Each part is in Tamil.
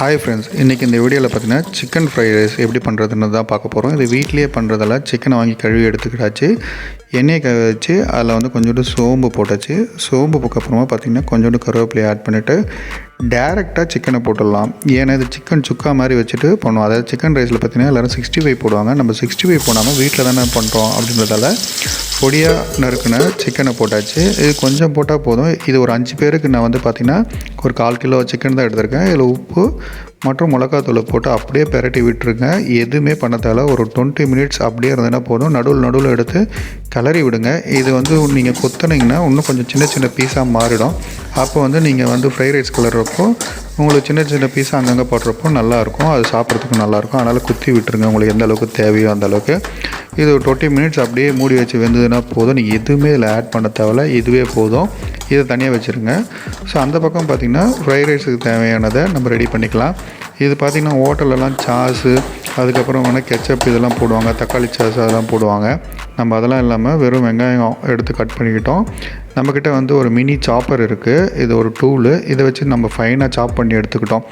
ஹாய் ஃப்ரெண்ட்ஸ், இன்றைக்கி இந்த வீடியோவில் பார்த்தீங்கன்னா சிக்கன் ஃப்ரைட் ரைஸ் எப்படி பண்ணுறதுன்னு தான் பார்க்க போகிறோம். இது வீட்லேயே பண்ணுறதால சிக்கனை வாங்கி கழுவி எடுத்துக்கிட்டாச்சு. எண்ணெயை வச்சு அதில் கொஞ்சோண்டு சோம்பு போட்டாச்சு. சோம்பு போக்கப்புறமா பார்த்திங்கன்னா கொஞ்சோண்டு கருவேப்பிலையை ஆட் பண்ணிவிட்டு டேரெக்டாக சிக்கனை போட்டுடலாம். ஏன்னா இது சிக்கன் சுக்கா மாதிரி வச்சுட்டு பண்ணுவோம். அதாவது சிக்கன் ரைஸில் பார்த்திங்கன்னா எல்லோரும் 65 போடுவாங்க. நம்ம 65 போடாமல் வீட்டில் தானே பண்ணுறோம் அப்படின்றதால பொடியாக நறுக்குன சிக்கனை போட்டாச்சு. இது கொஞ்சம் போட்டால் போதும். இது ஒரு 5 பேருக்கு நான் பார்த்திங்கன்னா ஒரு 1/4 கிலோ சிக்கன் தான் எடுத்திருக்கேன். இதில் உப்பு மற்றும் மிளகாத்தூளை போட்டு அப்படியே பெரட்டி விட்டுருங்க. எதுவுமே பண்ணதால ஒரு 20 மினிட்ஸ் அப்படியே இருந்ததுன்னா போதும். நடுவில் எடுத்து கிளறி விடுங்க. இது நீங்கள் கொத்துனீங்கன்னா இன்னும் கொஞ்சம் சின்ன சின்ன பீஸாக மாறிடும். அப்போ நீங்கள் ஃப்ரைட் ரைஸ் கிளறப்போ உங்களுக்கு சின்ன சின்ன பீஸாக அங்கங்கே போடுறப்போ நல்லாயிருக்கும். அது சாப்பிட்றதுக்கும் நல்லாயிருக்கும். அதனால் குத்தி விட்டுருங்க. உங்களுக்கு எந்த அளவுக்கு தேவையோ அந்த அளவுக்கு. இது ஒரு 20 மினிட்ஸ் அப்படியே மூடி வச்சு வெந்ததுன்னா போதும். நீங்கள் எதுவுமே இதில் ஆட் பண்ண தேவையில்ல. இதுவே போதும். இதை தனியாக வச்சுருங்க. ஸோ அந்த பக்கம் பார்த்திங்கன்னா ஃப்ரைட் ரைஸுக்கு தேவையானதை நம்ம ரெடி பண்ணிக்கலாம். இது பார்த்திங்கன்னா ஹோட்டலெல்லாம் சாஸு, அதுக்கப்புறம் கெச்சப் இதெல்லாம் போடுவாங்க. தக்காளி சாஸ் அதெல்லாம் போடுவாங்க. நம்ம அதெல்லாம் இல்லாமல் வெறும் வெங்காயம் எடுத்து கட் பண்ணிக்கிட்டோம். நம்மக்கிட்ட ஒரு மினி சாப்பர் இருக்குது. இது ஒரு டூலு. இதை வச்சு நம்ம ஃபைனாக சாப் பண்ணி எடுத்துக்கிட்டோம்.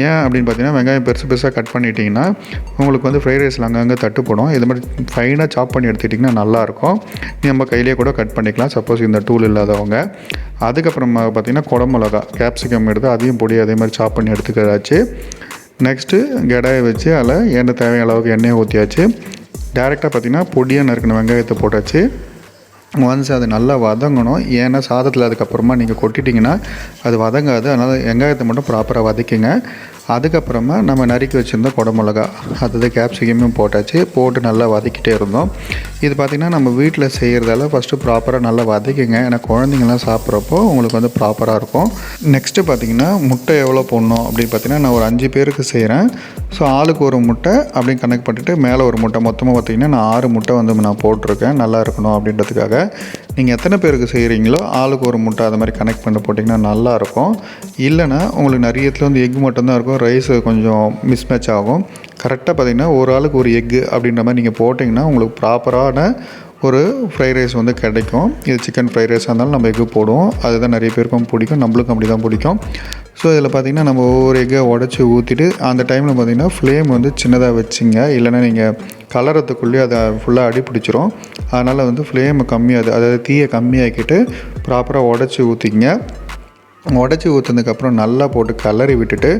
ஏன் அப்படின்னு பார்த்தீங்கன்னா வெங்காயம் பெருசு பெருசாக கட் பண்ணிட்டிங்கன்னா உங்களுக்கு ஃப்ரைட் ரைஸில் அங்கங்கே தட்டுப்படும். இது மாதிரி ஃபைனாக சாப் பண்ணி எடுத்துக்கிட்டிங்கன்னா நல்லாயிருக்கும். நம்ம கையிலே கூட கட் பண்ணிக்கலாம், சப்போஸ் இந்த டூல் இல்லாதவங்க. அதுக்கப்புறமா பார்த்திங்கன்னா குடமிளகா, கேப்சிகம் எடுத்து அதையும் பொடி அதே மாதிரி சாப் பண்ணி எடுத்துக்கிறாச்சு. நெக்ஸ்ட்டு கடாயை வச்சு அதில் எண்ணெய் தேவையான அளவுக்கு எண்ணெயை ஊற்றியாச்சு. டேரெக்டாக பார்த்திங்கன்னா பொடியாக நறுக்கின வெங்காயத்தை போட்டாச்சு. ஒன்ஸ் அது நல்லா வதங்கணும். ஏன்னா சாதத்தில் அதுக்கப்புறமா நீங்கள் கொட்டிட்டிங்கன்னா அது வதங்காது. அதனால் வெங்காயத்தை மட்டும் ப்ராப்பராக வதக்கிங்க. அதுக்கப்புறமா நம்ம நறுக்கி வச்சுருந்த குடமிளகா, அதாவது கேப்சிகமும் போட்டாச்சு. போட்டு நல்லா வதக்கிட்டே இருந்தோம். இது பார்த்திங்கன்னா நம்ம வீட்டில் செய்கிறதால ஃபஸ்ட்டு ப்ராப்பராக நல்லா வதக்கிங்க. ஏன்னா குழந்தைங்களாம் சாப்பிட்றப்போ உங்களுக்கு ப்ராப்பராக இருக்கும். நெக்ஸ்ட்டு பார்த்திங்கன்னா முட்டை எவ்வளோ போடணும் அப்படின்னு பார்த்திங்கன்னா நான் ஒரு 5 பேருக்கு செய்கிறேன். ஸோ ஆளுக்கு ஒரு முட்டை அப்படின்னு கனெக்ட் பண்ணிவிட்டு மேலே ஒரு முட்டை, மொத்தமாக பார்த்திங்கன்னா நான் 6 முட்டை நான் போட்டிருக்கேன். நல்லா இருக்கணும் அப்படின்றதுக்காக. நீங்கள் எத்தனை பேருக்கு செய்கிறீங்களோ ஆளுக்கு ஒரு முட்டை அது மாதிரி கனெக்ட் பண்ணி போட்டிங்கன்னா நல்லாயிருக்கும். இல்லைனா உங்களுக்கு நிறைய இடத்துல எக் மட்டும்தான் இருக்கும். ரைஸ் கொஞ்சம் மிஸ்மேட்ச் ஆகும். கரெக்டாக பார்த்திங்கன்னா ஒரு ஆளுக்கு ஒரு எக்கு அப்படின்ற மாதிரி நீங்கள் போட்டிங்கன்னா உங்களுக்கு ப்ராப்பரான ஒரு ஃப்ரைட் ரைஸ் கிடைக்கும். இது சிக்கன் ஃப்ரைட் ரைஸாக இருந்தாலும் நம்ம எக்கு போடுவோம். அதுதான் நிறைய பேருக்கும் பிடிக்கும். நம்மளுக்கும் அப்படி தான் பிடிக்கும். ஸோ இதில் பார்த்திங்கன்னா நம்ம ஒவ்வொரு எக்கை உடச்சி ஊற்றிட்டு அந்த டைமில் பார்த்திங்கன்னா ஃப்ளேம் சின்னதாக வச்சிங்க. இல்லைனா நீங்கள் கலரத்துக்குள்ளேயே அதை ஃபுல்லாக அடி பிடிச்சிரும். அதனால் ஃப்ளேமை கம்மியாக, அதாவது தீயை கம்மியாக்கிட்டு ப்ராப்பராக உடச்சி ஊற்றிங்க. உடச்சி ஊற்றுனதுக்கப்புறம் நல்லா போட்டு கலரி விட்டுட்டு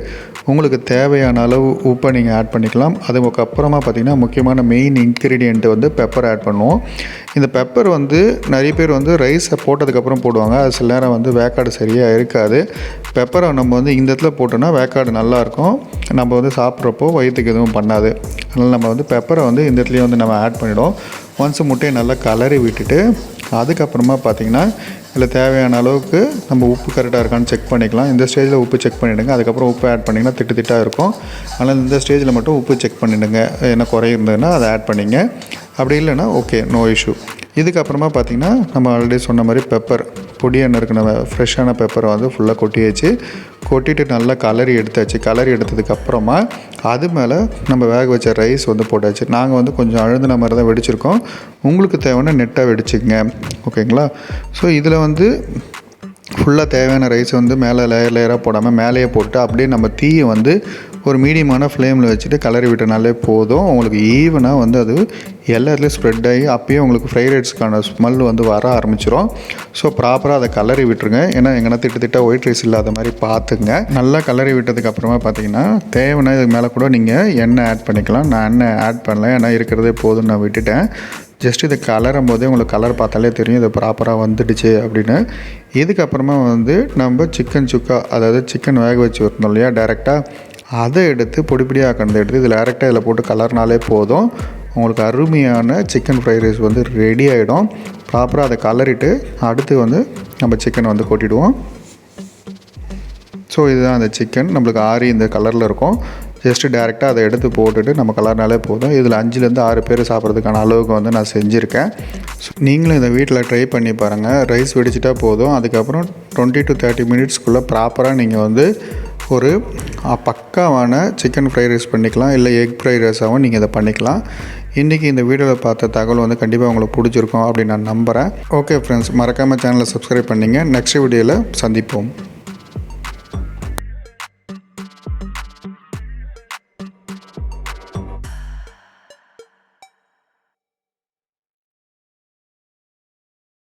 உங்களுக்கு தேவையான அளவு உப்பை நீங்கள் ஆட் பண்ணிக்கலாம். அதுக்கப்புறமா பார்த்திங்கன்னா முக்கியமான மெயின் இன்க்ரீடியண்ட்டு பெப்பர் ஆட் பண்ணுவோம். இந்த பெப்பர் நிறைய பேர் ரைஸை போட்டதுக்கப்புறம் போடுவாங்க. அது சில நேரம் வேக்காடு சரியாக இருக்காது. பெப்பரை நம்ம இந்த இடத்துல போட்டோன்னா வேக்காடு நல்லாயிருக்கும். நம்ம சாப்பிட்றப்போ வயிற்றுக்கு எதுவும் பண்ணாது. அதனால் நம்ம பெப்பரை இந்த இடத்துலையே நம்ம ஆட் பண்ணிவிடுவோம். ஒன்ஸ் முட்டையை நல்லா கலரி விட்டுட்டு அதுக்கப்புறமா பார்த்திங்கன்னா இதில் தேவையான அளவுக்கு நம்ம உப்பு கரெக்டாக இருக்கான்னு செக் பண்ணிக்கலாம். இந்த ஸ்டேஜில் உப்பு செக் பண்ணிவிடுங்க. அதுக்கப்புறம் உப்பு ஆட் பண்ணிங்கன்னா திட்டாக இருக்கும். அதனால் இந்த ஸ்டேஜில் மட்டும் உப்பு செக் பண்ணிவிடுங்க. என்ன குறை இருந்ததுன்னா அதை ஆட் பண்ணிங்க. அப்படி இல்லைன்னா ஓகே, நோ இஷ்யூ. இதுக்கப்புறமா பார்த்திங்கன்னா நம்ம ஆல்ரெடி சொன்ன மாதிரி பெப்பர், பொடியாக இருக்கிற ஃப்ரெஷ்ஷான பெப்பரை ஃபுல்லாக கொட்டியாச்சு. கொட்டிட்டு நல்லா கலரி எடுத்தாச்சு. கலரி எடுத்ததுக்கப்புறமா அது மேலே நம்ம வேக வச்ச ரைஸ் போட்டாச்சு. நாங்கள் கொஞ்சம் அழுந்தின மாதிரி தான் வெடிச்சிருக்கோம். உங்களுக்கு தேவையான நெட்டாக வெடிச்சுங்க, ஓகேங்களா? ஸோ இதில் ஃபுல்லாக தேவையான ரைஸ் மேலே லேயராக போடாமல் மேலேயே போட்டு அப்படியே நம்ம தீயை ஒரு மீடியமான ஃப்ளேமில் வச்சுட்டு கலரி விட்டனாலே போதும். உங்களுக்கு ஈவனாக அது எல்லா இடத்துலையும் ஸ்ப்ரெட் ஆகி அப்பயே உங்களுக்கு ஃப்ரைட் ரைஸ்க்கான ஸ்மெல் வர ஆரம்பிச்சிடும். ஸோ ப்ராப்பராக அதை கலரி விட்டுருங்க. ஏன்னா எங்கன்னா திட்ட ஒயிட் ரைஸ் இல்லாத மாதிரி பார்த்துங்க. நல்லா கலரி விட்டதுக்கப்புறமா பார்த்தீங்கன்னா தேவைன்னா இதுக்கு மேலே கூட நீங்கள் எண்ணெய் ஆட் பண்ணிக்கலாம். நான் எண்ணெய் ஆட் பண்ணல, ஏன்னா இருக்கிறதே போதும்னு நான் விட்டுட்டேன். ஜஸ்ட் இதை கலரும் போதே உங்களுக்கு கலர் பார்த்தாலே தெரியும் இது ப்ராப்பராக வந்துடுச்சு அப்படின்னு. இதுக்கப்புறமா நம்ம சிக்கன் சுக்கா, அதாவது சிக்கன் வேக வச்சு வரணும் இல்லையா, டேரெக்டாக அதை எடுத்து பொடிப்பொடியாக கண்டு எடுத்து இதில் டேரெக்டாக இதில் போட்டு கலர்னாலே போதும். உங்களுக்கு அருமையான சிக்கன் ஃப்ரைட் ரைஸ் ரெடி ஆகிடும். ப்ராப்பராக அதை கலரிட்டு அடுத்து நம்ம சிக்கனை கொட்டிடுவோம். ஸோ இதுதான் அந்த சிக்கன் நம்மளுக்கு ஆறி இந்த கலரில் இருக்கும். ஜஸ்ட்டு டேரெக்டாக அதை எடுத்து போட்டுட்டு நம்ம கலர்னாலே போதும். இதில் 5லேருந்து 6 பேர் சாப்பிட்றதுக்கான அளவுக்கு நான் செஞ்சுருக்கேன். ஸோ நீங்களும் இதை வீட்டில் ட்ரை பண்ணி பாருங்கள். ரைஸ் வெடிச்சிட்டா போதும். அதுக்கப்புறம் 20 to 30 மினிட்ஸ்க்குள்ளே ப்ராப்பராக நீங்கள் ஒரு பக்காவான சிக்கன் ஃப்ரைட் ரைஸ் பண்ணிக்கலாம். இல்லை எக் ஃப்ரைட் ரைஸாகவும் நீங்கள் இதை பண்ணிக்கலாம். இன்றைக்கி இந்த வீடியோவில் பார்த்த தகவல் கண்டிப்பாக உங்களுக்கு பிடிச்சிருக்கும் அப்படின்னு நான் நம்புகிறேன். ஓகே ஃப்ரெண்ட்ஸ், மறக்காமல் சேனலை சப்ஸ்கிரைப் பண்ணிங்க. நெக்ஸ்ட் வீடியோவில் சந்திப்போம்.